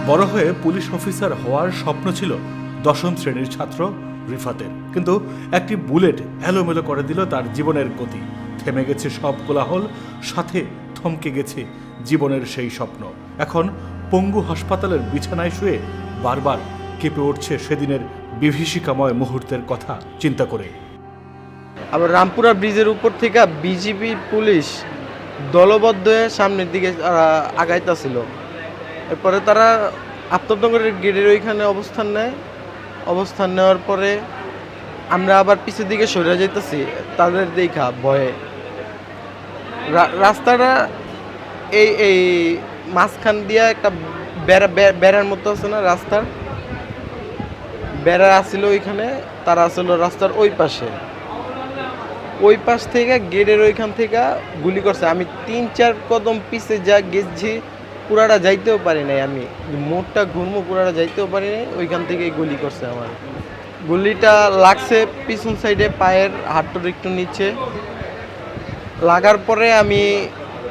বড় হয়ে police officer হওয়ার স্বপ্ন ছিল দশম শ্রেণীর ছাত্র রিফাতের, কিন্তু একটি বুলেট এলোমেলো করে দিল তার জীবনের গতি। থেমে গেছে সব কোলাহল, সাথে থমকে গেছে জীবনের সেই স্বপ্ন। এখন পঙ্গু হাসপাতালের বিছানায় শুয়ে বারবার কেঁপে উঠছে সেদিনের বিভীষিকাময় মুহূর্তের কথা চিন্তা করে। আবার রামপুরা ব্রিজের উপর থেকে বিজিবি পুলিশ দলবদ্ধ হয়ে সামনের দিকে আগাইতেছিল। এরপরে তারা আফতাবনগরের গেটের ওইখানে অবস্থান নেওয়ার পরে আমরা আবার পিছের দিকে সরে যাইতেছি তাদের দেখা ভয়ে। রাস্তাটা এই মাঝখান দিয়া একটা বেড়ার মতো আছে না, রাস্তার বেড়া আসছিল ওইখানে, তারা আসছিল রাস্তার ওই পাশ থেকে গেটের ওইখান থেকে গুলি করছে। আমি 3-4 কদম পিছে যা গেছি, পুরাটা যাইতেও পারি নাই, আমি মোড়টা ঘুরমো পুরাটা যাইতেও পারি নাই, ওইখান থেকেই গুলি করছে। আমার গুলিটা লাগছে পিছন সাইডে, পায়ের হাতটার একটু নিচে লাগার পরে আমি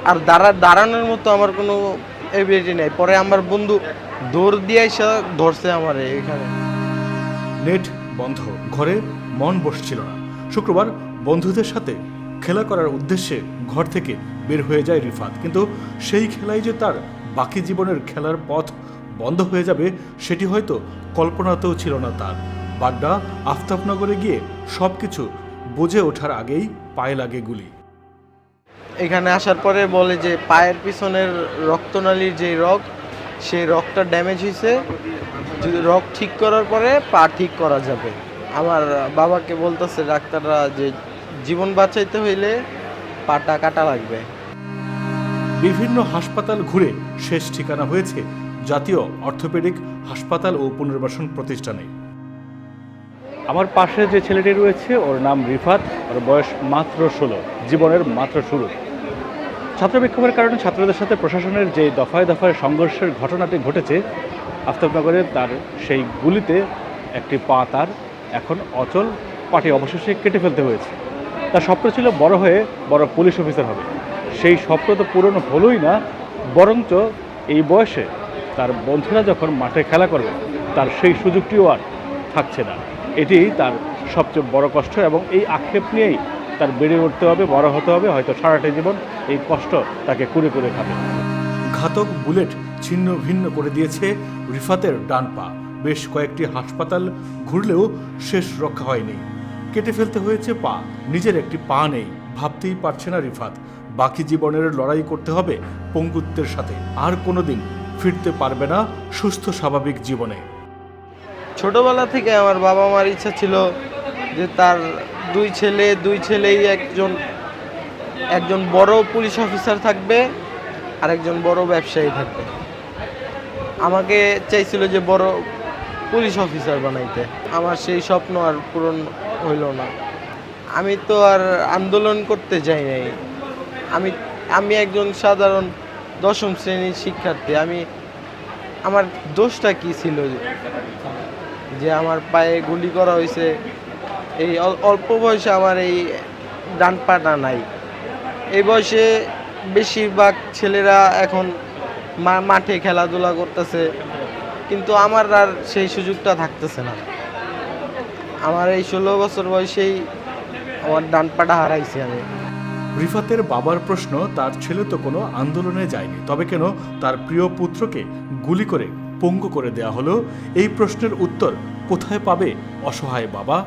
আর দাঁড়ানোর মতো আমার কোনো এবিলিটি নেই। পরে আমার বন্ধু দৌড় দিয়ে এসে ধরছে আমার এখানে। নেট বন্ধ, ঘরে মন বসছিল না। শুক্রবার বন্ধুদের সাথে খেলা করার উদ্দেশ্যে ঘর থেকে বের হয়ে যায় রিফাত, কিন্তু সেই খেলাই যে তার বাকি জীবনের খেলার পথ বন্ধ হয়ে যাবে সেটি হয়তো কল্পনাতেও ছিল না তার। বাড্ডা আফতাবনগরে গিয়ে সব কিছু বুঝে ওঠার আগেই পায়ে লাগে গুলি। এখানে আসার পরে বলে যে পায়ের পিছনের রক্তনালীর যে সেই রগটা ড্যামেজ হয়েছে, যদি রগ ঠিক করার পরে পা ঠিক করা যাবে। আমার বাবাকে বলতেছে ডাক্তাররা যে জীবন বাঁচাইতে হইলে পাটা কাটা লাগবে। বিভিন্ন হাসপাতাল ঘুরে শেষ ঠিকানা হয়েছে জাতীয় অর্থোপেডিক হাসপাতাল ও পুনর্বাসন প্রতিষ্ঠানে। আমার পাশে যে ছেলেটি রয়েছে ওর নাম রিফাত, ওর বয়স মাত্র 16, জীবনের মাত্র শুরু। ছাত্র বিক্ষোভের কারণে ছাত্রদের সাথে প্রশাসনের যে দফায় দফায় সংঘর্ষের ঘটনাটি ঘটেছে আফতাবনগরে, তার সেই গুলিতে একটি পা তার এখন অচল, পাটি অবশেষে কেটে ফেলতে হয়েছে। তার স্বপ্ন ছিল বড় হয়ে বড় পুলিশ অফিসার হবে। সেই স্বপ্ন তো পূরণ হলোই না, বরঞ্চ এই বয়সে তার বন্ধুরা যখন মাঠে খেলা করবে তার সেই সুযোগটিও আর থাকছে না। এটি তার সবচেয়ে বড় কষ্ট, এবং এই আক্ষেপ নিয়েই তার বেড়ে উঠতে হবে, বড় হতে হবে, হয়তো সারাটা জীবন এই কষ্ট তাকে কুরে কুরে খাবে। ঘাতক বুলেট ছিন্ন ভিন্ন করে দিয়েছে রিফাতের ডান পা। বেশ কয়েকটি হাসপাতাল ঘুরলেও শেষ রক্ষা হয়নি, কেটে ফেলতে হয়েছে পা। নিজের একটি পা নেই, ভাবতেই পারছে না রিফাত। বাকি জীবনের লড়াই করতে হবে পঙ্গুত্বের সাথে, আর কোনোদিন ফিরতে পারবে না সুস্থ স্বাভাবিক জীবনে। ছোটবেলা থেকে আমার বাবা মার ইচ্ছা ছিল যে তার দুই ছেলেই একজন বড় পুলিশ অফিসার থাকবে আর একজন বড় ব্যবসায়ী থাকবে। আমাকে চাইছিল যে বড় পুলিশ অফিসার বানাইতে। আমার সেই স্বপ্ন আর পূরণ হইল না। আমি তো আর আন্দোলন করতে যাই নাই। আমি একজন সাধারণ দশম শ্রেণীর শিক্ষার্থী। আমার দোষটা কি ছিল যে আমার পায়ে গুলি করা হয়েছে? এই অল্প বয়সে আমার এই ডান পাটা নাই। এই বয়সে বেশিরভাগ ছেলেরা এখন মাঠে খেলাধুলা করতেছে, কিন্তু আমার আর সেই সুযোগটা থাকতেছে না। আমার এই 16 বছর বয়সেই আমার ডান পাটা হারাইছি আমি। রিফাতের বাবার প্রশ্ন, তার ছেলে তো কোনো আন্দোলনে যায়নি, তবে কেন তার প্রিয় পুত্রকে গুলি করে পঙ্গু করে দেয়া হলো? এই প্রশ্নের উত্তর কোথায় পাবে অসহায় বাবা?